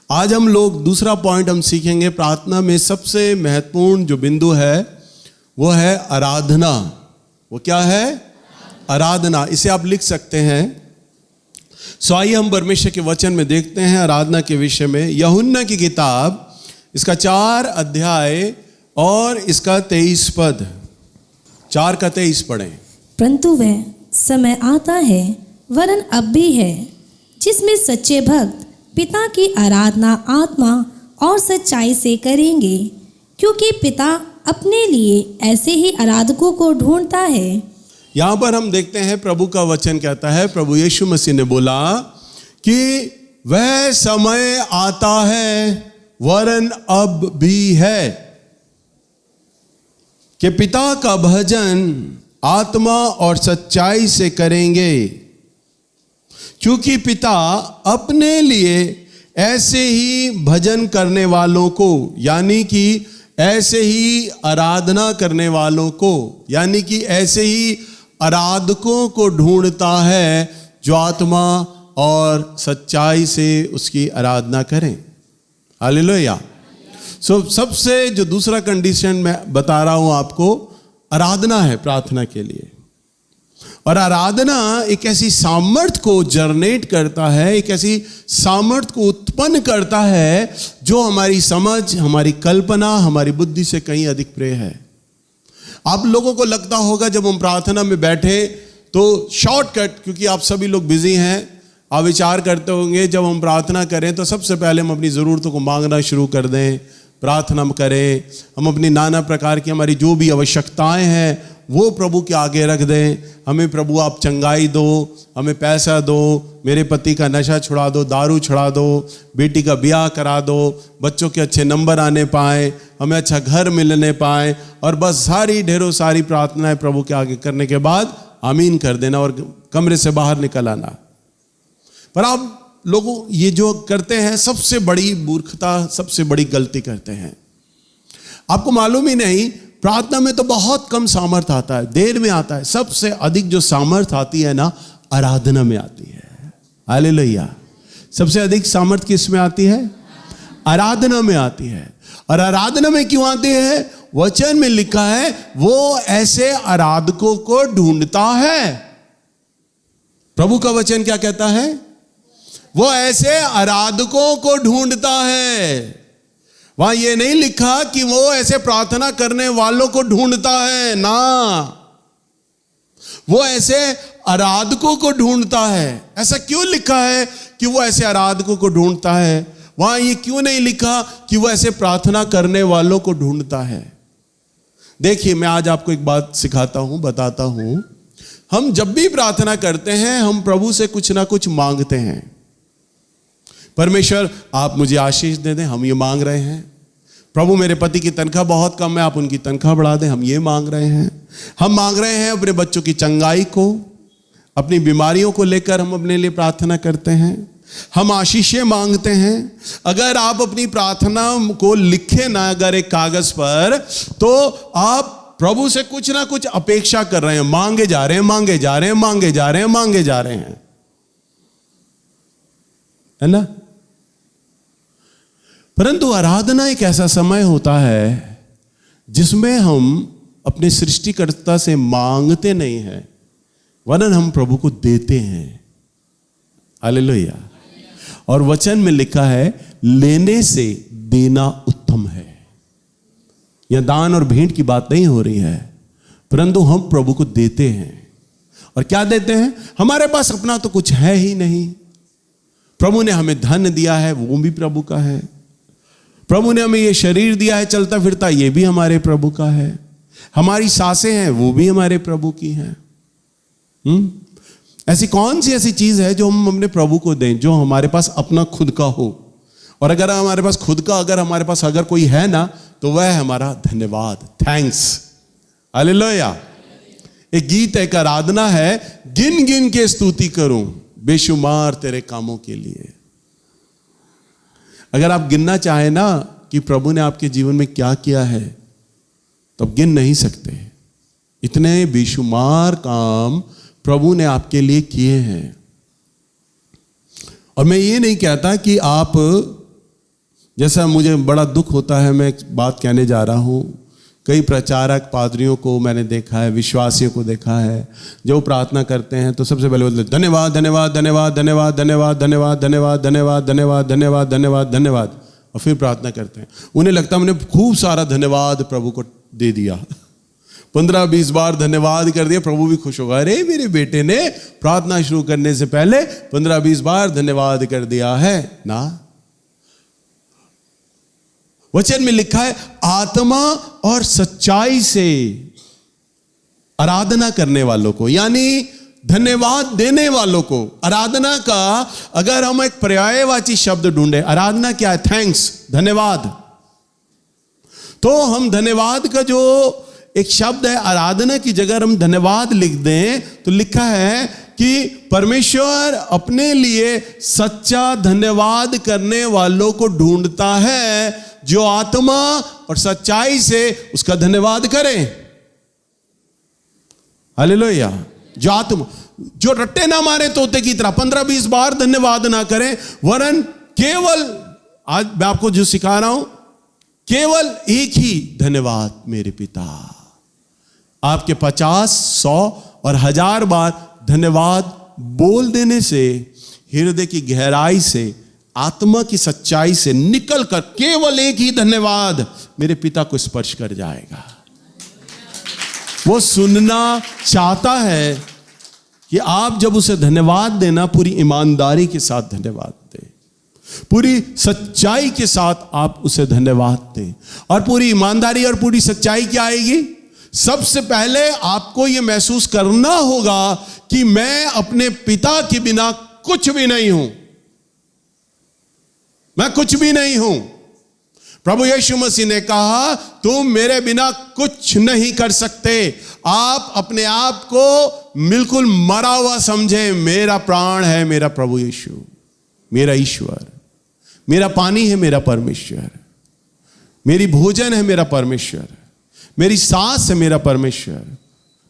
आज हम लोग दूसरा पॉइंट हम सीखेंगे। प्रार्थना में सबसे महत्वपूर्ण जो बिंदु है वो है आराधना। वो क्या है? आराधना। इसे आप लिख सकते हैं। सो आइए हम परमेश्वर के वचन में देखते हैं आराधना के विषय में। यूहन्ना की किताब इसका 4 अध्याय और इसका 23 पद। 4 का 23 पढ़ें। परंतु वह समय आता है, वरन अब भी है, जिसमें सच्चे भक्त पिता की आराधना आत्मा और सच्चाई से करेंगे, क्योंकि पिता अपने लिए ऐसे ही आराधकों को ढूंढता है। यहां पर हम देखते हैं प्रभु का वचन कहता है, प्रभु यीशु मसीह ने बोला कि वह समय आता है, वरन अब भी है, कि पिता का भजन आत्मा और सच्चाई से करेंगे, क्योंकि पिता अपने लिए ऐसे ही भजन करने वालों को, यानी कि ऐसे ही आराधना करने वालों को, यानी कि ऐसे ही आराधकों को ढूंढता है जो आत्मा और सच्चाई से उसकी आराधना करें। हालेलुया। सो सबसे जो दूसरा कंडीशन मैं बता रहा हूं आपको, आराधना है प्रार्थना के लिए। और आराधना एक ऐसी सामर्थ को जनरेट करता है, एक ऐसी सामर्थ को उत्पन्न करता है जो हमारी समझ, हमारी कल्पना, हमारी बुद्धि से कहीं अधिक प्रिय है। आप लोगों को लगता होगा जब हम प्रार्थना में बैठे तो शॉर्टकट, क्योंकि आप सभी लोग बिजी हैं, आप विचार करते होंगे जब हम प्रार्थना करें तो सबसे पहले हम अपनी ज़रूरतों को मांगना शुरू कर दें, प्रार्थना करें, हम अपनी नाना प्रकार की हमारी जो भी आवश्यकताएं हैं वो प्रभु के आगे रख दें। हमें प्रभु आप चंगाई दो, हमें पैसा दो, मेरे पति का नशा छुड़ा दो, दारू छुड़ा दो, बेटी का ब्याह करा दो, बच्चों के अच्छे नंबर आने पाए, हमें अच्छा घर मिलने पाए, और बस सारी ढेरों सारी प्रार्थनाएं प्रभु के आगे करने के बाद आमीन कर देना और कमरे से बाहर निकल आना। पर आप लोगों ये जो करते हैं सबसे बड़ी मूर्खता, सबसे बड़ी गलती करते हैं। आपको मालूम ही नहीं, प्रार्थना में तो बहुत कम सामर्थ आता है, देर में आता है। सबसे अधिक जो सामर्थ आती है ना, आराधना में आती है। हालेलुया। सबसे अधिक सामर्थ किस में आती है? आराधना में आती है। और आराधना में क्यों आती है? वचन में लिखा है वो ऐसे आराधकों को ढूंढता है। प्रभु का वचन क्या कहता है? वो ऐसे आराधकों को ढूंढता है। वहां ये नहीं लिखा कि वो ऐसे प्रार्थना करने वालों को ढूंढता है ना, वो ऐसे आराधकों को ढूंढता है। ऐसा क्यों लिखा है कि वो ऐसे आराधकों को ढूंढता है? वहां ये क्यों नहीं लिखा कि वो ऐसे प्रार्थना करने वालों को ढूंढता है? देखिए, मैं आज आपको एक बात सिखाता हूं, बताता हूं। हम जब भी प्रार्थना करते हैं हम प्रभु से कुछ ना कुछ मांगते हैं। परमेश्वर आप मुझे आशीष दे दें, हम ये मांग रहे हैं। प्रभु मेरे पति की तनख्वाह बहुत कम है, आप उनकी तनख्वाह बढ़ा दें, हम ये मांग रहे हैं। हम मांग रहे हैं अपने बच्चों की चंगाई को, अपनी बीमारियों को लेकर हम अपने लिए प्रार्थना करते हैं। हम आशीषें मांगते हैं। अगर आप अपनी प्रार्थना को लिखे ना अगर एक कागज पर, तो आप प्रभु से कुछ ना कुछ अपेक्षा कर रहे हैं, मांगे जा रहे हैं, मांगे जा रहे हैं, मांगे जा रहे हैं, मांगे जा रहे हैं, है ना? परंतु आराधना एक ऐसा समय होता है जिसमें हम अपने सृष्टिकर्ता से मांगते नहीं हैं, वरन हम प्रभु को देते हैं। हालेलुया। और वचन में लिखा है लेने से देना उत्तम है। यह दान और भेंट की बात नहीं हो रही है, परंतु हम प्रभु को देते हैं। और क्या देते हैं? हमारे पास अपना तो कुछ है ही नहीं। प्रभु ने हमें धन दिया है, वो भी प्रभु का है। प्रभु ने हमें ये शरीर दिया है चलता फिरता, ये भी हमारे प्रभु का है। हमारी सांसें हैं, वो भी हमारे प्रभु की हैं। ऐसी कौन सी ऐसी चीज है जो हम अपने प्रभु को दें, जो हमारे पास अपना खुद का हो? और अगर हमारे पास खुद का अगर कोई है ना, तो वह है हमारा धन्यवाद, थैंक्स। हालेलुया। एक गीत, एक आराधना है, गिन गिन के स्तुति करूं बेशुमार तेरे कामों के लिए। अगर आप गिनना चाहें ना कि प्रभु ने आपके जीवन में क्या किया है, तो आप गिन नहीं सकते। इतने बेशुमार काम प्रभु ने आपके लिए किए हैं। और मैं ये नहीं कहता कि आप जैसा मुझे बड़ा दुख होता है, मैं एक बात कहने जा रहा हूँ, कई प्रचारक पादरियों को मैंने देखा है, विश्वासियों को देखा है, जो प्रार्थना करते हैं तो सबसे पहले बोलते धन्यवाद धन्यवाद धन्यवाद धन्यवाद धन्यवाद धन्यवाद धन्यवाद धन्यवाद धन्यवाद धन्यवाद धन्यवाद धन्यवाद, और फिर प्रार्थना करते हैं। उन्हें लगता है हमने खूब सारा धन्यवाद प्रभु को दे दिया, 15-20 बार धन्यवाद कर दिया, प्रभु भी खुश होगा, अरे मेरे बेटे ने प्रार्थना शुरू करने से पहले 15-20 बार धन्यवाद कर दिया है ना। वचन में लिखा है आत्मा और सच्चाई से आराधना करने वालों को, यानी धन्यवाद देने वालों को। आराधना का अगर हम एक पर्यायवाची शब्द ढूंढे, आराधना क्या है? थैंक्स, धन्यवाद। तो हम धन्यवाद का जो एक शब्द है, आराधना की जगह हम धन्यवाद लिख दें तो लिखा है कि परमेश्वर अपने लिए सच्चा धन्यवाद करने वालों को ढूंढता है जो आत्मा और सच्चाई से उसका धन्यवाद करें। हालेलुया। जो आत्मा, जो रट्टे ना मारे तोते की तरह 15-20 बार धन्यवाद ना करें, वरन केवल, आज मैं आपको जो सिखा रहा हूं, केवल एक ही धन्यवाद मेरे पिता। आपके 50, 100 और 1000 बार धन्यवाद बोल देने से हृदय की गहराई से, आत्मा की सच्चाई से निकल कर केवल एक ही धन्यवाद मेरे पिता को स्पर्श कर जाएगा। वो सुनना चाहता है कि आप जब उसे धन्यवाद देना, पूरी ईमानदारी के साथ धन्यवाद दें, पूरी सच्चाई के साथ आप उसे धन्यवाद दें। और पूरी ईमानदारी और पूरी सच्चाई क्या आएगी? सबसे पहले आपको यह महसूस करना होगा कि मैं अपने पिता के बिना कुछ भी नहीं हूं, मैं कुछ भी नहीं हूं। प्रभु यीशु मसीह ने कहा तुम मेरे बिना कुछ नहीं कर सकते। आप अपने आप को बिल्कुल मरा हुआ समझे। मेरा प्राण है मेरा प्रभु यीशु, मेरा ईश्वर, मेरा पानी है मेरा परमेश्वर, मेरी भोजन है मेरा परमेश्वर, मेरी सांस है मेरा परमेश्वर,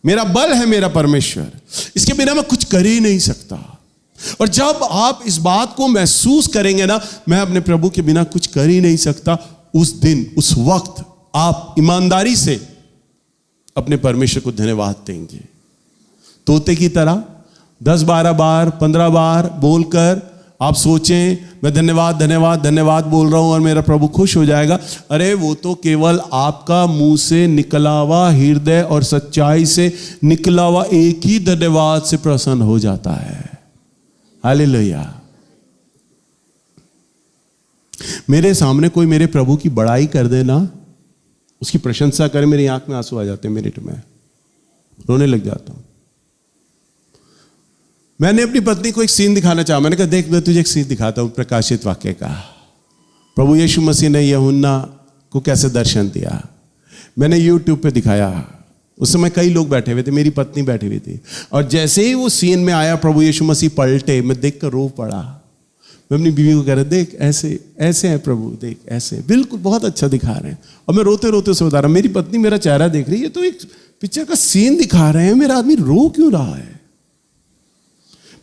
मेरा बल है मेरा परमेश्वर। इसके बिना मैं कुछ कर ही नहीं सकता। और जब आप इस बात को महसूस करेंगे ना, मैं अपने प्रभु के बिना कुछ कर ही नहीं सकता, उस दिन, उस वक्त आप ईमानदारी से अपने परमेश्वर को धन्यवाद देंगे। तोते की तरह 10-12 बार, 15 बार बोलकर आप सोचें मैं धन्यवाद धन्यवाद धन्यवाद बोल रहा हूं और मेरा प्रभु खुश हो जाएगा। अरे वो तो केवल आपका मुंह से निकला हुआ, हृदय और सच्चाई से निकला हुआ एक ही धन्यवाद से प्रसन्न हो जाता है। हालेलुया। मेरे सामने कोई मेरे प्रभु की बड़ाई कर देना, उसकी प्रशंसा करे, मेरी आंख में आंसू आ जाते हैं, मिनट में रोने लग जाता हूं। मैंने अपनी पत्नी को एक सीन दिखाना चाहा। मैंने कहा देख मैं तुझे एक सीन दिखाता हूं प्रकाशित वाक्य का। प्रभु यीशु मसीह ने यूहन्ना को कैसे दर्शन दिया, मैंने YouTube पे दिखाया। उस समय कई लोग बैठे हुए थे, मेरी पत्नी बैठी हुई थी, और जैसे ही वो सीन में आया प्रभु यीशु मसीह पलटे, मैं देख कर रो पड़ा। मैं अपनी बीवी को कह रहा देख ऐसे ऐसे है प्रभु, देख ऐसे, बिल्कुल बहुत अच्छा दिखा रहे हैं। और मैं रोते रोते उसे बता रहा, मेरी पत्नी मेरा चेहरा देख रही है, तो एक पिक्चर का सीन दिखा रहे हैं, मेरा आदमी रो क्यों रहा है?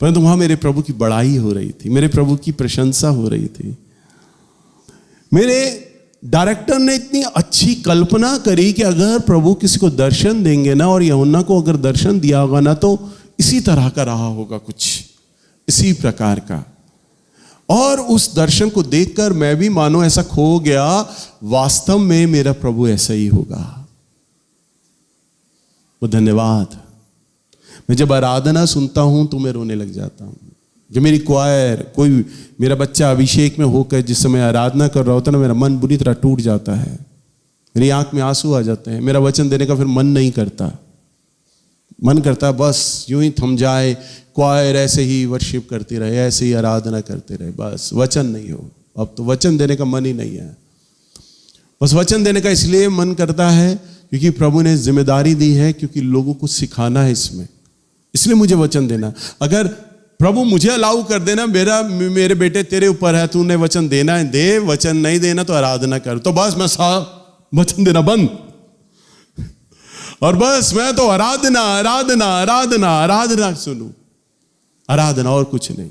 परंतु वहां मेरे प्रभु की बड़ाई हो रही थी, मेरे प्रभु की प्रशंसा हो रही थी। मेरे डायरेक्टर ने इतनी अच्छी कल्पना करी कि अगर प्रभु किसी को दर्शन देंगे ना, और यूहन्ना को अगर दर्शन दिया होगा ना, तो इसी तरह का रहा होगा, कुछ इसी प्रकार का। और उस दर्शन को देखकर मैं भी मानो ऐसा खो गया, वास्तव में मेरा प्रभु ऐसा ही होगा। वो धन्यवाद। मैं जब आराधना सुनता हूं तो मैं रोने लग जाता हूं। जब मेरी क्वायर, कोई मेरा बच्चा अभिषेक में होकर जिस समय आराधना कर रहा होता है ना, मेरा मन बुरी तरह टूट जाता है, मेरी आंख में आंसू आ जाते हैं। मेरा वचन देने का फिर मन नहीं करता, मन करता है बस यूं ही थम जाए, क्वायर ऐसे ही वर्शिप करती रहे, ऐसे ही आराधना करते रहे, बस वचन नहीं हो। अब तो वचन देने का मन ही नहीं है। बस वचन देने का इसलिए मन करता है क्योंकि प्रभु ने जिम्मेदारी दी है, क्योंकि लोगों को सिखाना है इसमें, इसलिए मुझे वचन देना। अगर प्रभु मुझे अलाउ कर देना, मेरे बेटे तेरे ऊपर है, तूने वचन देना है दे, वचन नहीं देना तो आराधना कर, तो बस मैं वचन देना बंद, और बस मैं तो आराधना आराधना आराधना आराधना सुनूं, आराधना और कुछ नहीं।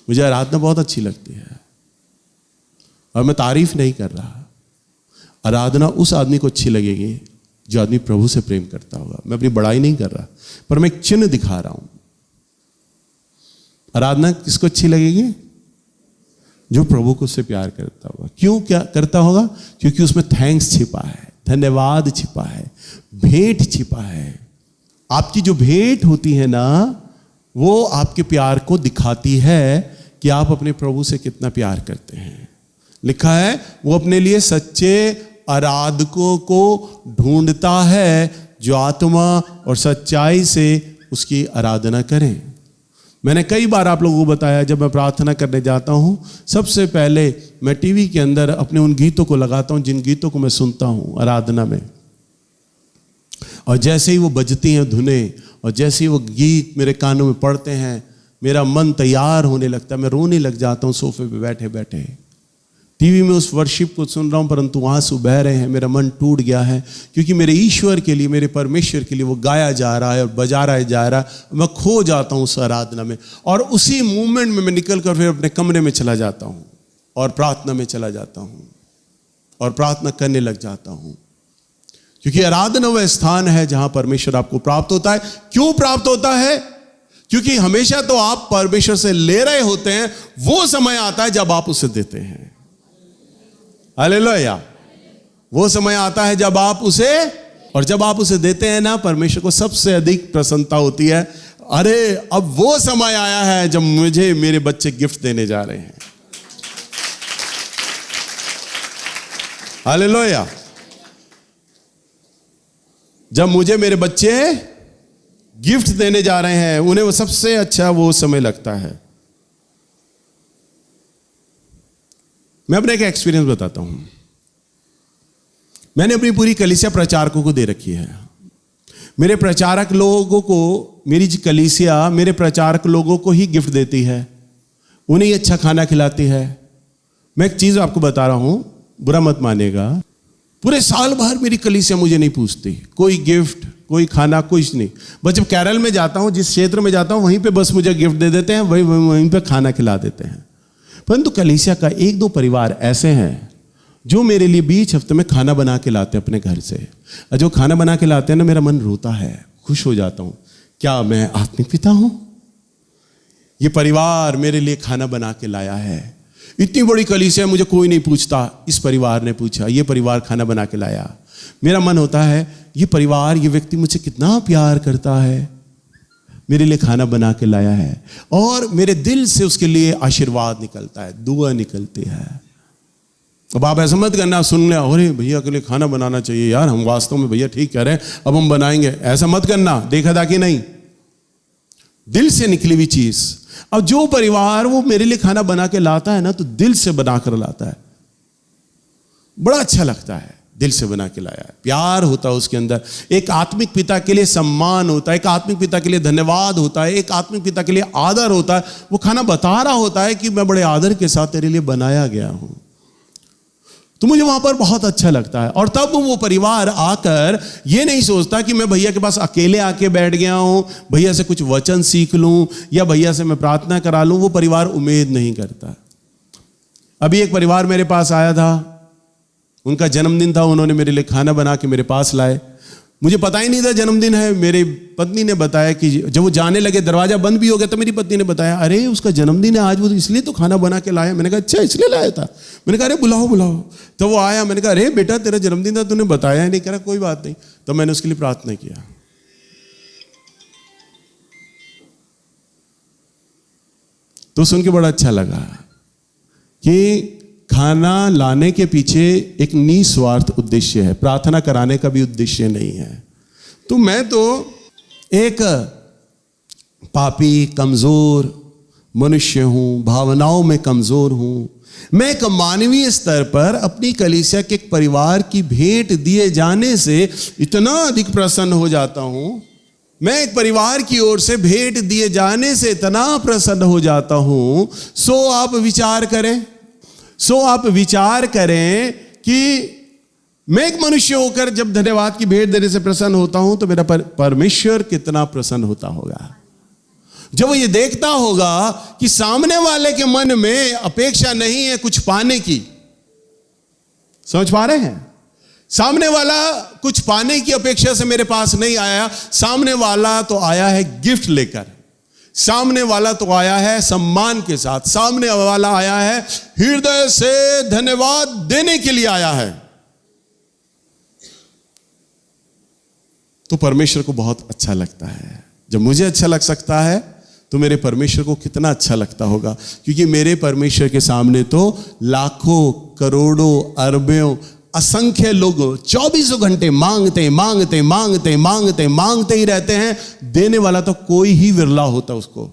मुझे आराधना बहुत अच्छी लगती है। और मैं तारीफ नहीं कर रहा, आराधना उस आदमी को अच्छी लगेगी जो आदमी प्रभु से प्रेम करता होगा। मैं अपनी बड़ाई नहीं कर रहा, पर मैं एक चिन्ह दिखा रहा हूं। आराधना किसको अच्छी लगेगी? जो प्रभु को उससे प्यार करता होगा। क्यों क्या करता होगा? क्योंकि उसमें थैंक्स छिपा है, धन्यवाद छिपा है, भेंट छिपा है। आपकी जो भेंट होती है ना, वो आपके प्यार को दिखाती है कि आप अपने प्रभु से कितना प्यार करते हैं। लिखा है वो अपने लिए सच्चे आराधकों को ढूंढता है जो आत्मा और सच्चाई से उसकी आराधना करें। मैंने कई बार आप लोगों को बताया, जब मैं प्रार्थना करने जाता हूं, सबसे पहले मैं टीवी के अंदर अपने उन गीतों को लगाता हूं जिन गीतों को मैं सुनता हूं आराधना में। और जैसे ही वो बजती हैं धुनें, और जैसे ही वो गीत मेरे कानों में पड़ते हैं, मेरा मन तैयार होने लगता है। मैं रोने लग जाता हूं सोफे पे बैठे बैठे। टीवी में उस वर्शिप को सुन रहा हूं, परंतु आंसू बह रहे हैं, मेरा मन टूट गया है, क्योंकि मेरे ईश्वर के लिए, मेरे परमेश्वर के लिए वो गाया जा रहा है और बजा रहा जा रहा है। मैं खो जाता हूं उस आराधना में, और उसी मूवमेंट में मैं निकल कर फिर अपने कमरे में चला जाता हूं और प्रार्थना में चला जाता हूं और प्रार्थना करने लग जाता हूं। क्योंकि आराधना वह स्थान है जहां परमेश्वर आपको प्राप्त होता है। क्यों प्राप्त होता है? क्योंकि हमेशा तो आप परमेश्वर से ले रहे होते हैं, वो समय आता है जब आप उसे देते हैं। हालेलुया। वो समय आता है जब आप उसे, और जब आप उसे देते हैं ना, परमेश्वर को सबसे अधिक प्रसन्नता होती है। अरे अब वो समय आया है जब मुझे मेरे बच्चे गिफ्ट देने जा रहे हैं। हालेलुया। जब मुझे मेरे बच्चे गिफ्ट देने जा रहे हैं, उन्हें वो सबसे अच्छा वो समय लगता है। मैं अपने एक एक्सपीरियंस बताता हूं। मैंने अपनी पूरी कलीसिया प्रचारकों को दे रखी है। मेरे प्रचारक लोगों को, मेरी कलीसिया मेरे प्रचारक लोगों को ही गिफ्ट देती है, उन्हें ही अच्छा खाना खिलाती है। मैं एक चीज आपको बता रहा हूं, बुरा मत मानिएगा, पूरे साल भर मेरी कलीसिया मुझे नहीं पूछती, कोई गिफ्ट, कोई खाना, कुछ नहीं। बस जब केरल में जाता हूं, जिस क्षेत्र में जाता हूं, वहीं पे बस मुझे गिफ्ट दे देते हैं, वहीं पे खाना खिला देते हैं। परंतु कलीसिया का एक दो परिवार ऐसे हैं जो मेरे लिए बीच हफ्ते में खाना बना के लाते हैं अपने घर से। और जो खाना बना के लाते हैं ना, मेरा मन रोता है, खुश हो जाता हूं। क्या मैं आत्मिक पिता हूं? ये परिवार मेरे लिए खाना बना के लाया है। इतनी बड़ी कलीसिया, मुझे कोई नहीं पूछता, इस परिवार ने पूछा, ये परिवार खाना बना के लाया। मेरा मन होता है, ये परिवार, ये व्यक्ति मुझे कितना प्यार करता है, मेरे लिए खाना बना के लाया है, और मेरे दिल से उसके लिए आशीर्वाद निकलता है, दुआ निकलती है। अब आप ऐसा मत करना, सुन ले, अरे भैया के लिए खाना बनाना चाहिए यार, हम वास्तव में भैया ठीक कह रहे हैं, अब हम बनाएंगे। ऐसा मत करना, देखा था कि नहीं, दिल से निकली हुई चीज। अब जो परिवार वो मेरे लिए खाना बना के लाता है ना, तो दिल से बना कर लाता है, बड़ा अच्छा लगता है, दिल से बना के लाया है, प्यार होता है उसके अंदर। एक आत्मिक पिता के लिए सम्मान होता है, एक आत्मिक पिता के लिए धन्यवाद होता है, एक आत्मिक पिता के लिए आदर होता है। वो खाना बता रहा होता है कि मैं बड़े आदर के साथ तेरे लिए बनाया गया हूं। तो मुझे वहां पर बहुत अच्छा लगता है। और तब वो परिवार आकर ये नहीं सोचता कि मैं भैया के पास अकेले आके बैठ गया हूं, भैया से कुछ वचन सीख लूं या भैया से मैं प्रार्थना करा लूं। वो परिवार उम्मीद नहीं करता। अभी एक परिवार मेरे पास आया था, उनका जन्मदिन था, उन्होंने मेरे लिए खाना बना के मेरे पास लाए। मुझे पता ही नहीं था जन्मदिन है। मेरी पत्नी ने बताया कि जब वो जाने लगे, दरवाजा बंद भी हो गया, तो मेरी पत्नी ने बताया, अरे उसका जन्मदिन है आज, वो इसलिए तो खाना बना के लाया। मैंने कहा अच्छा, इसलिए लाया था? मैंने कहा अरे बुलाओ बुलाओ। तो वो आया, मैंने कहा अरे बेटा तेरा जन्मदिन था, तूने बताया नहीं। कह रहा कोई बात नहीं। तो मैंने उसके लिए प्रार्थना किया। तो सुन के बड़ा अच्छा लगा कि खाना लाने के पीछे एक निस्वार्थ उद्देश्य है, प्रार्थना कराने का भी उद्देश्य नहीं है। तो मैं तो एक पापी, कमजोर मनुष्य हूं, भावनाओं में कमजोर हूं। मैं एक मानवीय स्तर पर अपनी कलीसिया के एक परिवार की भेंट दिए जाने से इतना अधिक प्रसन्न हो जाता हूं। मैं एक परिवार की ओर से भेंट दिए जाने से इतना प्रसन्न हो जाता हूं। सो आप विचार करें कि मैं एक मनुष्य होकर जब धन्यवाद की भेंट देने से प्रसन्न होता हूं, तो मेरा परमेश्वर कितना प्रसन्न होता होगा जब वो ये देखता होगा कि सामने वाले के मन में अपेक्षा नहीं है कुछ पाने की, समझ पा रहे हैं? सामने वाला कुछ पाने की अपेक्षा से मेरे पास नहीं आया, सामने वाला तो आया है गिफ्ट लेकर, सामने वाला तो आया है सम्मान के साथ, सामने वाला आया है हृदय से धन्यवाद देने के लिए आया है। तो परमेश्वर को बहुत अच्छा लगता है। जब मुझे अच्छा लग सकता है तो मेरे परमेश्वर को कितना अच्छा लगता होगा, क्योंकि मेरे परमेश्वर के सामने तो लाखों करोड़ों अरबों असंख्य लोग 24 घंटे मांगते मांगते मांगते मांगते मांगते ही रहते हैं। देने वाला तो कोई ही विरला होता उसको।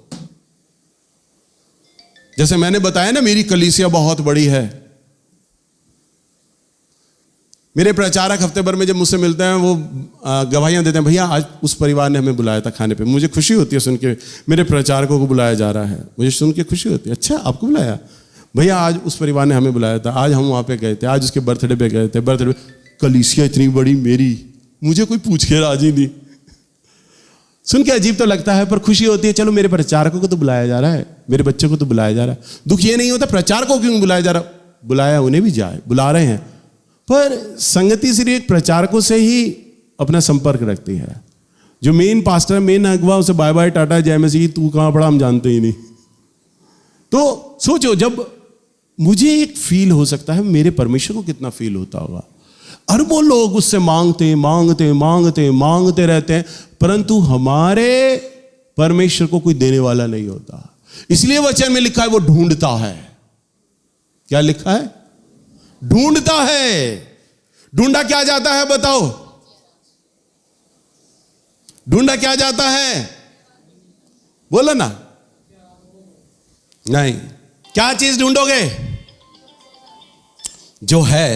जैसे मैंने बताया ना, मेरी कलीसिया बहुत बड़ी है। मेरे प्रचारक हफ्ते भर में जब मुझसे मिलते हैं वो गवाहियां देते हैं, भैया आज उस परिवार ने हमें बुलाया था खाने पे। मुझे खुशी होती है सुन के मेरे प्रचारकों को बुलाया जा रहा है, मुझे सुन के खुशी होती है। अच्छा आपको बुलाया? भैया आज उस परिवार ने हमें बुलाया था, आज हम वहां पे गए थे, आज उसके बर्थडे पे गए थे। बर्थडे कलीसिया इतनी बड़ी मेरी, मुझे कोई पूछ के राजी नहीं। सुन के अजीब तो लगता है, पर खुशी होती है, चलो मेरे प्रचारकों को तो बुलाया जा रहा है, मेरे बच्चों को तो बुलाया जा रहा है। दुख ये नहीं होता प्रचारकों को क्यों बुलाया जा रहा, बुलाया उन्हें भी जाए, बुला रहे हैं, पर संगति सिर्फ प्रचारकों से ही अपना संपर्क रखती है। जो मेन पास्टर, मेन अगवा, उसे बाय बाय टाटा जय मसीह, तू कहां पड़ा हम जानते ही नहीं। तो सोचो, जब मुझे एक फील हो सकता है, मेरे परमेश्वर को कितना फील होता होगा। अरबों लोग उससे मांगते मांगते मांगते मांगते रहते हैं, परंतु हमारे परमेश्वर को कोई देने वाला नहीं होता। इसलिए वचन में लिखा है वो ढूंढता है। क्या लिखा है? ढूंढता है। ढूंढा क्या जाता है बताओ? ढूंढा क्या जाता है? बोलो ना। नहीं, क्या चीज ढूंढोगे? जो है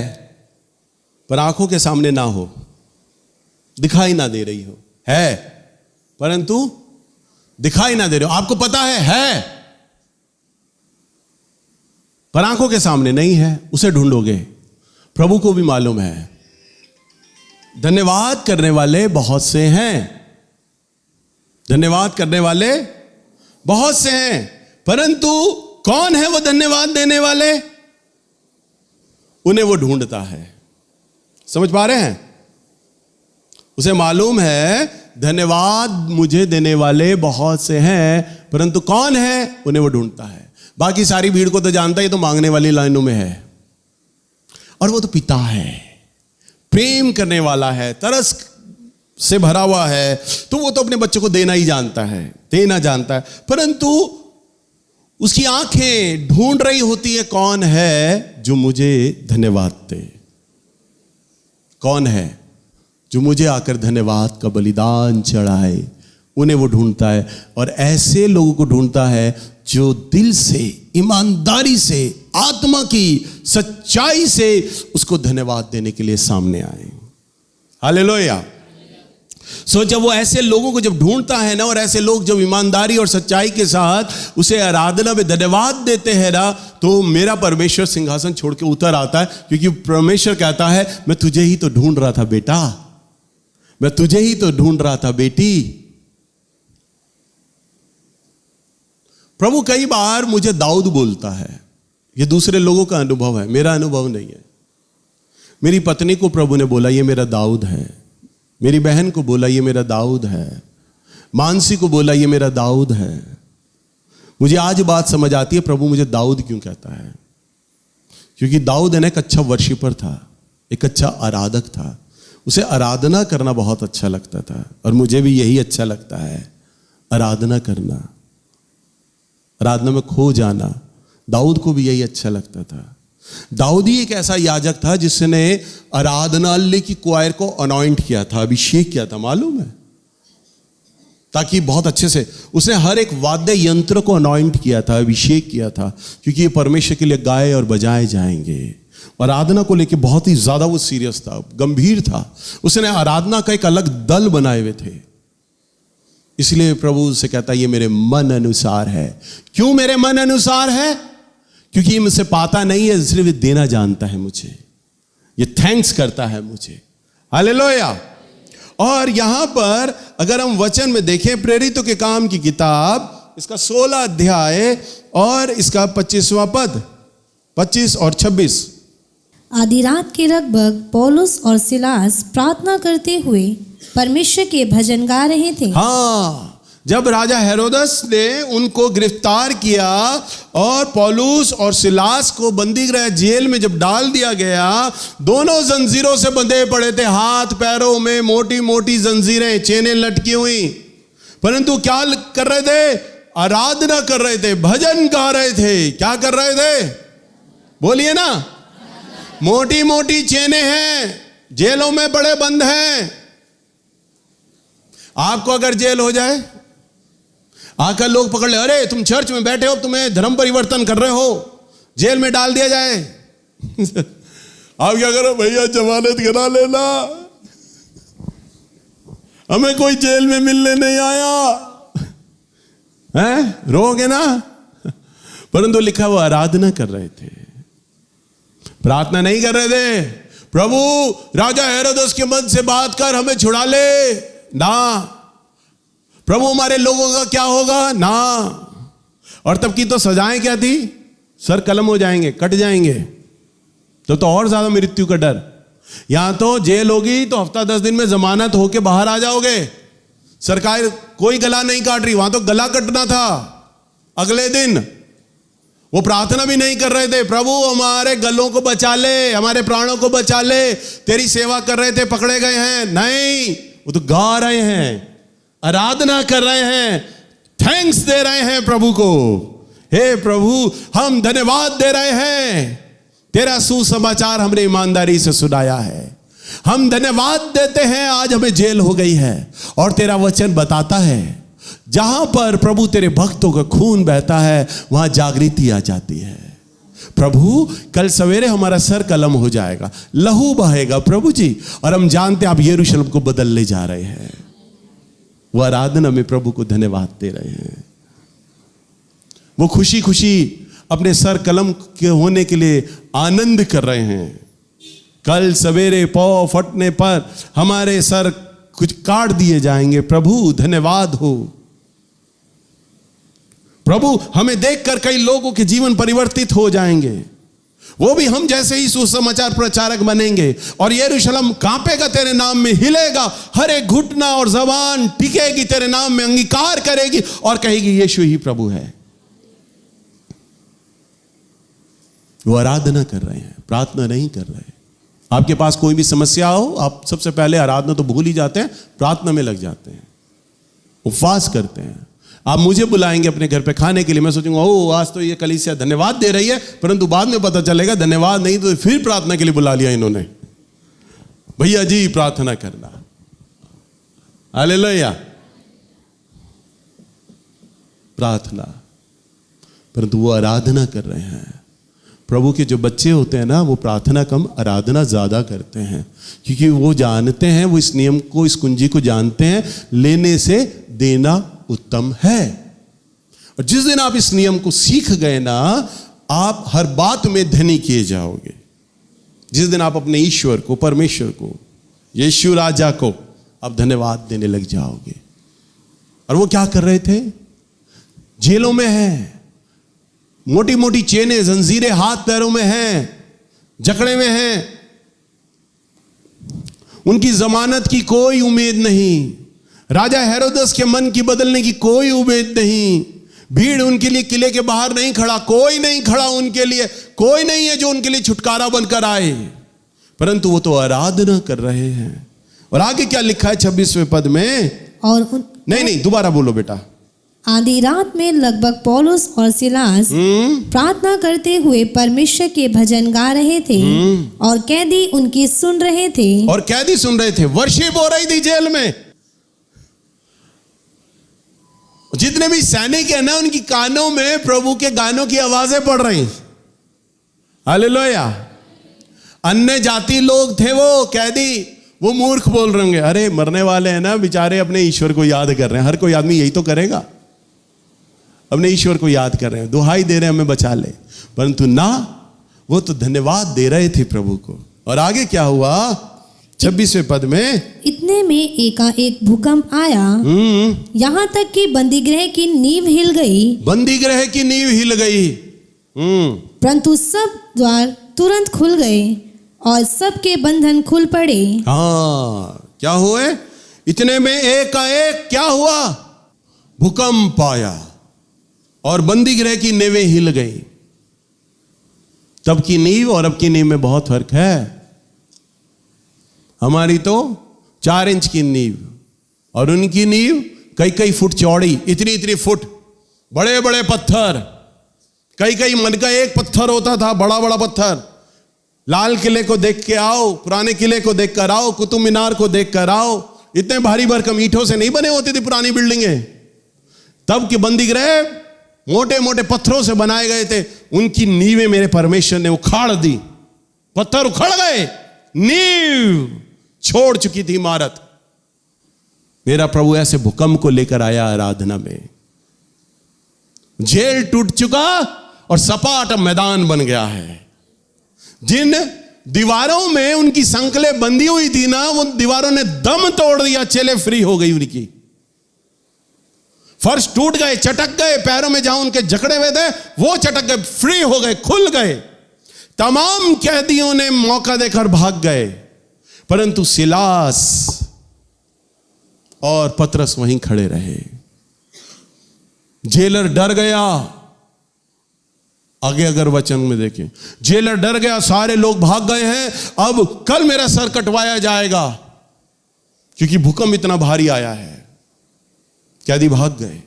पर आंखों के सामने ना हो, दिखाई ना दे रही हो, है परंतु दिखाई ना दे रही हो। आपको पता है पर आंखों के सामने नहीं है, उसे ढूंढोगे। प्रभु को भी मालूम है धन्यवाद करने वाले बहुत से हैं, धन्यवाद करने वाले बहुत से हैं, परंतु कौन है वो धन्यवाद देने वाले? उन्हें वो ढूंढता है। समझ पा रहे हैं? उसे मालूम है धन्यवाद मुझे देने वाले बहुत से हैं, परंतु कौन है उन्हें वो ढूंढता है। बाकी सारी भीड़ को तो जानता है, ये तो मांगने वाली लाइनों में है, और वो तो पिता है, प्रेम करने वाला है, तरस से भरा हुआ है, तो वो तो अपने बच्चों को देना ही जानता है, देना जानता है, परंतु उसकी आंखें ढूंढ रही होती है कौन है जो मुझे धन्यवाद दे, कौन है जो मुझे आकर धन्यवाद का बलिदान चढ़ाए। उन्हें वो ढूंढता है, और ऐसे लोगों को ढूंढता है जो दिल से, ईमानदारी से, आत्मा की सच्चाई से उसको धन्यवाद देने के लिए सामने आए। हालेलुया। सो जब वो ऐसे लोगों को जब ढूंढता है ना, और ऐसे लोग जब ईमानदारी और सच्चाई के साथ उसे आराधना में धन्यवाद देते हैं ना, तो मेरा परमेश्वर सिंहासन छोड़ के उतर आता है, क्योंकि परमेश्वर कहता है मैं तुझे ही तो ढूंढ रहा था बेटा, मैं तुझे ही तो ढूंढ रहा था बेटी। प्रभु कई बार मुझे दाऊद बोलता है, ये दूसरे लोगों का अनुभव है, मेरा अनुभव नहीं है। मेरी पत्नी को प्रभु ने बोला ये मेरा दाऊद है, मेरी बहन को बोला ये मेरा दाऊद है, मानसी को बोला ये मेरा दाऊद है। मुझे आज बात समझ आती है प्रभु मुझे दाऊद क्यों कहता है, क्योंकि दाऊद एक अच्छा वर्शिपर था, एक अच्छा आराधक था, उसे आराधना करना बहुत अच्छा लगता था, और मुझे भी यही अच्छा लगता है, आराधना करना, आराधना में खो जाना। दाऊद को भी यही अच्छा लगता था। दाऊद ही एक ऐसा याजक था जिसने आराधनालय की क्वायर को अनॉइंट किया था, अभिषेक किया था, मालूम है, ताकि बहुत अच्छे से उसने हर एक वाद्य यंत्र को अनॉइंट किया था, अभिषेक किया था, क्योंकि ये परमेश्वर के लिए गाए और बजाए जाएंगे। आराधना को लेकर बहुत ही ज्यादा वो सीरियस था, गंभीर था। उसने आराधना का एक अलग दल बनाए हुए थे। इसलिए प्रभु से कहता है ये मेरे मन अनुसार है। क्यों मेरे मन अनुसार है? क्योंकि ये मुझसे पाता नहीं है, सिर्फ ये देना जानता है मुझे, ये थैंक्स करता है मुझे। हालेलुया। और यहां पर अगर हम वचन में देखें, प्रेरितों के काम की किताब, इसका 16 अध्याय और इसका 25वां पद, 25 और 26। आधी रात के लगभग पौलुस और सिलास प्रार्थना करते हुए परमेश्वर के भजन गा रहे थे। हाँ, जब राजा हेरोदस ने उनको गिरफ्तार किया और पौलुस और सिलास को बंदी गृह जेल में जब डाल दिया गया, दोनों जंजीरों से बंधे पड़े थे, हाथ पैरों में मोटी मोटी जंजीरें, चेनें लटकी हुई, परंतु क्या कर रहे थे? आराधना कर रहे थे, भजन गा रहे थे। क्या कर रहे थे? बोलिए ना। मोटी मोटी चेनें हैं, जेलों में बड़े बंद हैं। आपको अगर जेल हो जाए, आकर लोग पकड़ ले, अरे तुम चर्च में बैठे हो, तुम्हें धर्म परिवर्तन कर रहे हो, जेल में डाल दिया जाए, आप क्या करो? भैया जमानत करा लेना, हमें कोई जेल में मिलने नहीं आया है, रोगे ना। परंतु लिखा वो आराधना कर रहे थे, प्रार्थना नहीं कर रहे थे, प्रभु राजा हेरोदस के मन से बात कर हमें छुड़ा ले ना, प्रभु हमारे लोगों का क्या होगा ना। और तब की तो सजाएं क्या थी? सर कलम हो जाएंगे, कट जाएंगे, तो और ज्यादा मृत्यु का डर। यहां तो जेल होगी तो हफ्ता 10 दिन में जमानत होके बाहर आ जाओगे, सरकार कोई गला नहीं काट रही, वहां तो गला कटना था अगले दिन। वो प्रार्थना भी नहीं कर रहे थे, प्रभु हमारे गलों को बचा ले, हमारे प्राणों को बचा ले, तेरी सेवा कर रहे थे, पकड़े गए हैं। नहीं, वो तो गा रहे हैं, आराधना कर रहे हैं, थैंक्स दे रहे हैं प्रभु को। हे प्रभु हम धन्यवाद दे रहे हैं, तेरा सुसमाचार हमने ईमानदारी से सुनाया है, हम धन्यवाद देते हैं, आज हमें जेल हो गई है और तेरा वचन बताता है जहां पर प्रभु तेरे भक्तों का खून बहता है वहां जागृति आ जाती है। प्रभु कल सवेरे हमारा सर कलम हो जाएगा, लहू बहेगा प्रभु जी, और हम जानते हैं आप यरूशलेम को बदलने जा रहे हैं। वो आराधना में प्रभु को धन्यवाद दे रहे हैं, वो खुशी खुशी अपने सर कलम के होने के लिए आनंद कर रहे हैं। कल सवेरे पौ फटने पर हमारे सर कुछ काट दिए जाएंगे, प्रभु धन्यवाद हो। प्रभु हमें देखकर कई लोगों के जीवन परिवर्तित हो जाएंगे, वो भी हम जैसे ही सुसमाचार प्रचारक बनेंगे, और यरूशलेम कांपेगा तेरे नाम में, हिलेगा, हर एक घुटना और जबान टिकेगी तेरे नाम में, अंगीकार करेगी और कहेगी यीशु ही प्रभु है। वो आराधना कर रहे हैं, प्रार्थना नहीं कर रहे। आपके पास कोई भी समस्या हो, आप सबसे पहले आराधना तो भूल ही जाते हैं, प्रार्थना में लग जाते हैं, उपवास करते हैं। आप मुझे बुलाएंगे अपने घर पे खाने के लिए, मैं सोचूंगा ओ आज तो ये कलीसिया धन्यवाद दे रही है, परंतु बाद में पता चलेगा धन्यवाद नहीं तो फिर प्रार्थना के लिए बुला लिया इन्होंने, भैया जी प्रार्थना करना। हालेलुया, प्रार्थना, परंतु वो आराधना कर रहे हैं। प्रभु के जो बच्चे होते हैं ना, वो प्रार्थना कम आराधना ज्यादा करते हैं, क्योंकि वो जानते हैं, वो इस नियम को, इस कुंजी को जानते हैं, लेने से देना उत्तम है। और जिस दिन आप इस नियम को सीख गए ना, आप हर बात में धनी किए जाओगे। जिस दिन आप अपने ईश्वर को, परमेश्वर को, यीशु राजा को आप धन्यवाद देने लग जाओगे। और वो क्या कर रहे थे? जेलों में हैं, मोटी मोटी चेनें, जंजीरें हाथ पैरों में हैं, जकड़े में हैं, उनकी जमानत की कोई उम्मीद नहीं, राजा हेरोदस के मन की बदलने की कोई उम्मीद नहीं, भीड़ उनके लिए किले के बाहर नहीं खड़ा, कोई नहीं खड़ा उनके लिए, कोई नहीं है जो उनके लिए छुटकारा बनकर आए, परंतु वो तो आराधना कर रहे हैं। और आगे क्या लिखा है 26वें पद में? और नहीं दोबारा बोलो बेटा। आधी रात में लगभग पौलुस और सिलास प्रार्थना करते हुए परमेश्वर के भजन गा रहे थे, और कैदी उनकी सुन रहे थे। और कैदी सुन रहे थे, वर्शिप हो रही थी जेल में। जितने भी सैनिक है ना, उनकी कानों में प्रभु के गानों की आवाजें पड़ रही। हालेलुया। अन्य जाति लोग थे वो कैदी, वो मूर्ख बोल रहे होंगे, अरे मरने वाले हैं ना बेचारे, अपने ईश्वर को याद कर रहे हैं। हर कोई आदमी यही तो करेगा, अपने ईश्वर को याद कर रहे हैं, दुहाई दे रहे हैं हमें बचा ले, परंतु ना, वो तो धन्यवाद दे रहे थे प्रभु को। और आगे क्या हुआ 26वें पद में? इतने में एकाएक भूकंप आया, यहाँ तक कि बंदीगृह की नींव हिल गई। बंदीगृह की नींव हिल गई, परंतु सब द्वार तुरंत खुल गए और सबके बंधन खुल पड़े। हाँ, क्या हुए? इतने में एकाएक क्या हुआ? भूकंप आया और बंदी गृह की नींवें हिल गई। तब की नींव और अब की नींव में बहुत फर्क है। हमारी तो 4 इंच की नींव और उनकी नींव कई कई फुट चौड़ी, इतनी इतनी फुट, बड़े बड़े पत्थर, कई कई मन का एक पत्थर होता था, बड़ा बड़ा पत्थर। लाल किले को देख के आओ, पुराने किले को देख कर आओ, कुतुब मीनार को देख कर आओ, इतने भारी भरकम ईंटों से नहीं बने होती थी पुरानी बिल्डिंगें। तब के बंदी गृह मोटे मोटे पत्थरों से बनाए गए थे। उनकी नींवें मेरे परमेश्वर ने उखाड़ दी, पत्थर उखड़ गए, नींव छोड़ चुकी थी इमारत। मेरा प्रभु ऐसे भूकंप को लेकर आया आराधना में। जेल टूट चुका और सपाट मैदान बन गया है। जिन दीवारों में उनकी संकलें बंधी हुई थी ना, वो दीवारों ने दम तोड़ दिया, चेले फ्री हो गई उनकी। फर्श टूट गए, चटक गए, पैरों में जहां उनके जकड़े हुए थे वो चटक गए, फ्री हो गए, खुल गए। तमाम कैदियों ने मौका देकर भाग गए, परंतु सिलास और पतरस वहीं खड़े रहे। जेलर डर गया। आगे अगर वचन में देखें, जेलर डर गया, सारे लोग भाग गए हैं, अब कल मेरा सर कटवाया जाएगा, क्योंकि भूकंप इतना भारी आया है। कैदी भाग गए।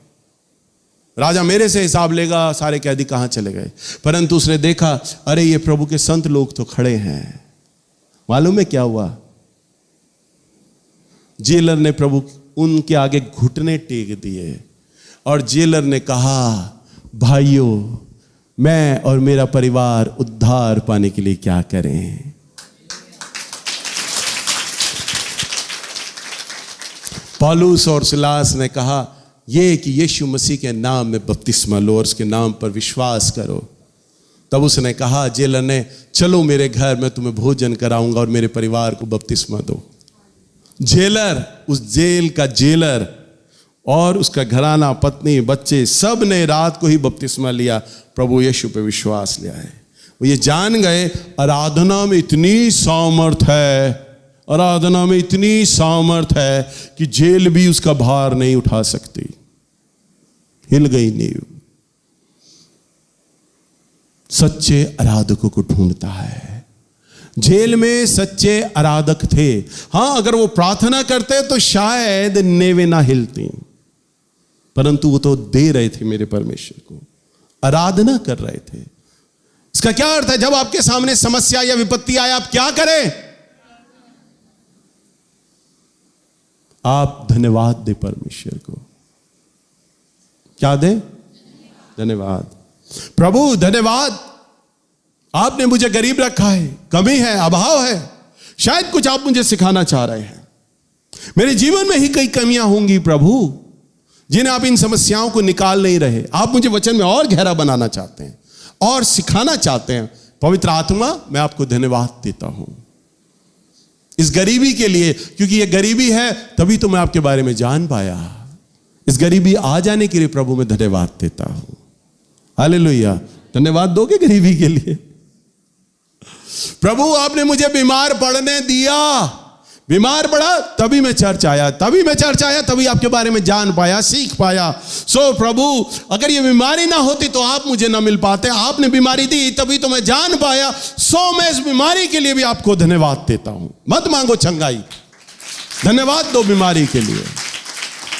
राजा मेरे से हिसाब लेगा, सारे कैदी कहां चले गए। परंतु उसने देखा, अरे ये प्रभु के संत लोग तो खड़े हैं। मालूम है क्या हुआ? जेलर ने प्रभु उनके आगे घुटने टेक दिए और जेलर ने कहा, भाइयों, मैं और मेरा परिवार उद्धार पाने के लिए क्या करें? पौलुस और सिलास ने कहा, ये कि यीशु मसीह के नाम में बपतिस्मा लो और उसके नाम पर विश्वास करो। तब उसने कहा, जेलर ने, चलो मेरे घर, मैं तुम्हें भोजन कराऊंगा और मेरे परिवार को बपतिस्मा दो। जेलर, उस जेल का जेलर और उसका घराना, पत्नी, बच्चे, सब ने रात को ही बपतिस्मा लिया, प्रभु यीशु पे विश्वास लिया है। वो ये जान गए, आराधना में इतनी सामर्थ है, आराधना में इतनी सामर्थ है कि जेल भी उसका भार नहीं उठा सकती। हिल गई नींव। सच्चे आराधकों को ढूंढता है। जेल में सच्चे आराधक थे। हां, अगर वो प्रार्थना करते तो शायद नेवे ना हिलती, परंतु वो तो दे रहे थे मेरे परमेश्वर को, आराधना कर रहे थे। इसका क्या अर्थ है? जब आपके सामने समस्या या विपत्ति आए, आप क्या करें? आप धन्यवाद दे परमेश्वर को। क्या दे? धन्यवाद। प्रभु धन्यवाद, आपने मुझे गरीब रखा है, कमी है, अभाव है, शायद कुछ आप मुझे सिखाना चाह रहे हैं। मेरे जीवन में ही कई कमियां होंगी प्रभु, जिन्हें आप इन समस्याओं को निकाल नहीं रहे। आप मुझे वचन में और गहरा बनाना चाहते हैं और सिखाना चाहते हैं। पवित्र आत्मा, मैं आपको धन्यवाद देता हूं इस गरीबी के लिए, क्योंकि ये गरीबी है तभी तो मैं आपके बारे में जान पाया। इस गरीबी आ जाने के लिए प्रभु मैं धन्यवाद देता हूं। हालेलुया। धन्यवाद दोगे गरीबी के लिए? प्रभु, आपने मुझे बीमार पड़ने दिया, बीमार पड़ा तभी मैं चर्च आया, तभी आपके बारे में जान पाया, सीख पाया। सो प्रभु, अगर ये बीमारी ना होती तो आप मुझे ना मिल पाते। आपने बीमारी दी तभी तो मैं जान पाया। सो मैं इस बीमारी के लिए भी आपको धन्यवाद देता हूं। मत मांगो चंगाई, धन्यवाद दो बीमारी के लिए,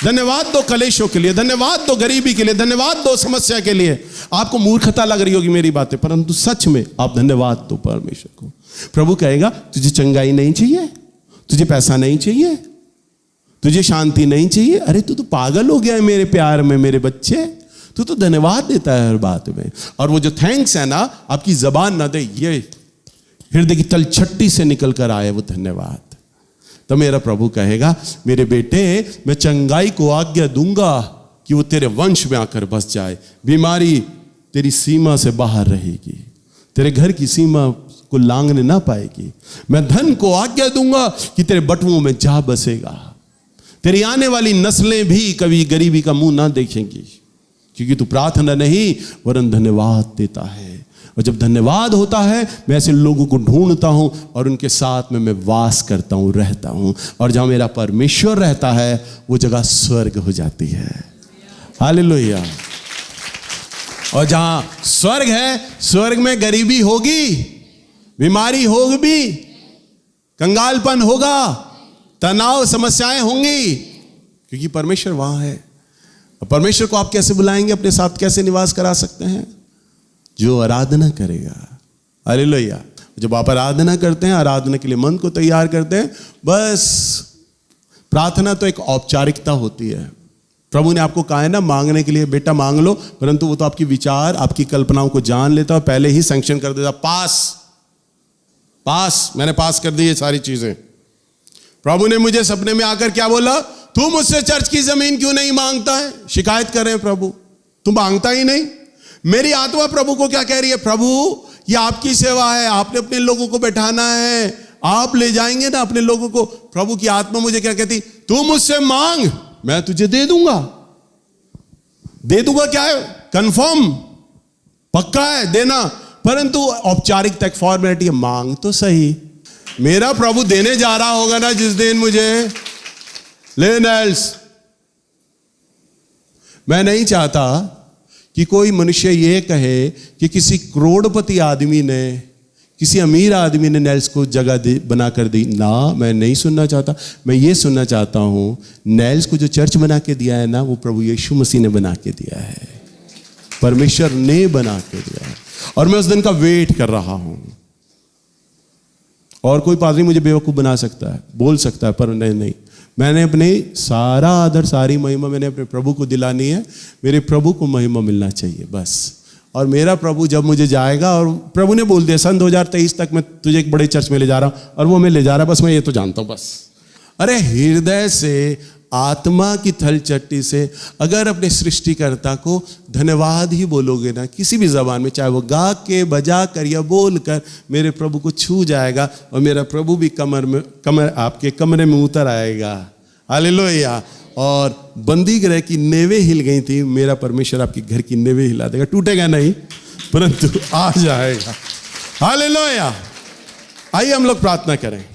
धन्यवाद दो कलेशों के लिए, धन्यवाद दो गरीबी के लिए, धन्यवाद दो समस्या के लिए। आपको मूर्खता लग रही होगी मेरी बातें, परंतु सच में आप धन्यवाद दो परमेश्वर को। प्रभु कहेगा, तुझे चंगाई नहीं चाहिए, तुझे पैसा नहीं चाहिए, तुझे शांति नहीं चाहिए, अरे तू तो पागल हो गया है मेरे प्यार में, मेरे बच्चे। तू तो धन्यवाद देता है हर बात में। और वो जो थैंक्स है ना, आपकी जबान ना दे, ये हृदय की तलछट्टी से निकल कर आए वो धन्यवाद। तो मेरा प्रभु कहेगा, मेरे बेटे, मैं चंगाई को आज्ञा दूंगा कि वो तेरे वंश में आकर बस जाए। बीमारी तेरी सीमा से बाहर रहेगी, तेरे घर की सीमा को लांघने ना पाएगी। मैं धन को आज्ञा दूंगा कि तेरे बटुओं में जा बसेगा। तेरी आने वाली नस्लें भी कभी गरीबी का मुंह ना देखेंगी। क्योंकि तू प्रार्थना नहीं वरन धन्यवाद देता है। और जब धन्यवाद होता है मैं ऐसे लोगों को ढूंढता हूं और उनके साथ में मैं वास करता हूं, रहता हूं। और जहां मेरा परमेश्वर रहता है वो जगह स्वर्ग हो जाती है। हालेलुया। और जहां स्वर्ग है, स्वर्ग में गरीबी होगी, बीमारी होगी, कंगालपन होगा, तनाव समस्याएं होंगी, क्योंकि परमेश्वर वहां है। परमेश्वर को आप कैसे बुलाएंगे, अपने साथ कैसे निवास करा सकते हैं? जो आराधना करेगा। हालेलुया। जब आप आराधना करते हैं, आराधना के लिए मन को तैयार करते हैं, बस प्रार्थना तो एक औपचारिकता होती है। प्रभु ने आपको कहा है ना मांगने के लिए, बेटा मांग लो, परंतु वो तो आपकी विचार, आपकी कल्पनाओं को जान लेता है, पहले ही सैंक्शन कर देता। पास मैंने पास कर दी ये सारी चीजें। प्रभु ने मुझे सपने में आकर क्या बोला? तू मुझसे चर्च की जमीन क्यों नहीं मांगता है? शिकायत कर रहे हैं प्रभु, तू मांगता ही नहीं। मेरी आत्मा प्रभु को क्या कह रही है? प्रभु ये आपकी सेवा है, आपने अपने लोगों को बैठाना है, आप ले जाएंगे ना अपने लोगों को। प्रभु की आत्मा मुझे क्या कहती? तू मुझसे मांग, मैं तुझे दे दूंगा। दे दूंगा क्या है? कंफर्म, पक्का है देना, परंतु औपचारिकता, एक फॉर्मेलिटी है। मांग तो सही। मेरा प्रभु देने जा रहा होगा ना जिस दिन मुझे ले नेल्स। मैं नहीं चाहता कि कोई मनुष्य ये कहे कि किसी करोड़पति आदमी ने, किसी अमीर आदमी ने नेल्स को जगह बना कर दी। ना, मैं नहीं सुनना चाहता। मैं ये सुनना चाहता हूं नेल्स को जो चर्च बना के दिया है ना, वो प्रभु यीशु मसीह ने बना के दिया है, परमेश्वर ने बना के दिया है। और मैं उस दिन का वेट कर रहा हूं। और कोई पादरी मुझे बेवकूफ बना सकता है, बोल सकता है, पर नहीं। मैंने अपने सारा आदर, सारी महिमा मैंने अपने प्रभु को दिलानी है। मेरे प्रभु को महिमा मिलना चाहिए बस। और मेरा प्रभु जब मुझे जाएगा, और प्रभु ने बोल दिया सन 2023 तक मैं तुझे एक बड़े चर्च में ले जा रहा हूं, और वो मैं ले जा रहा, बस मैं ये तो जानता हूं बस। अरे हृदय से, आत्मा की थलचट्टी से अगर अपने सृष्टिकर्ता को धन्यवाद ही बोलोगे ना, किसी भी जबान में, चाहे वो गा के, बजा कर या बोल कर, मेरे प्रभु को छू जाएगा और मेरा प्रभु भी आपके कमरे में उतर आएगा। हालेलुया। और बंदी गृह की नेवें हिल गई थी, मेरा परमेश्वर आपके घर की नेवें हिला देगा। टूटेगा नहीं परंतु आ जाएगा। हालेलुया। आइए हम लोग प्रार्थना करें।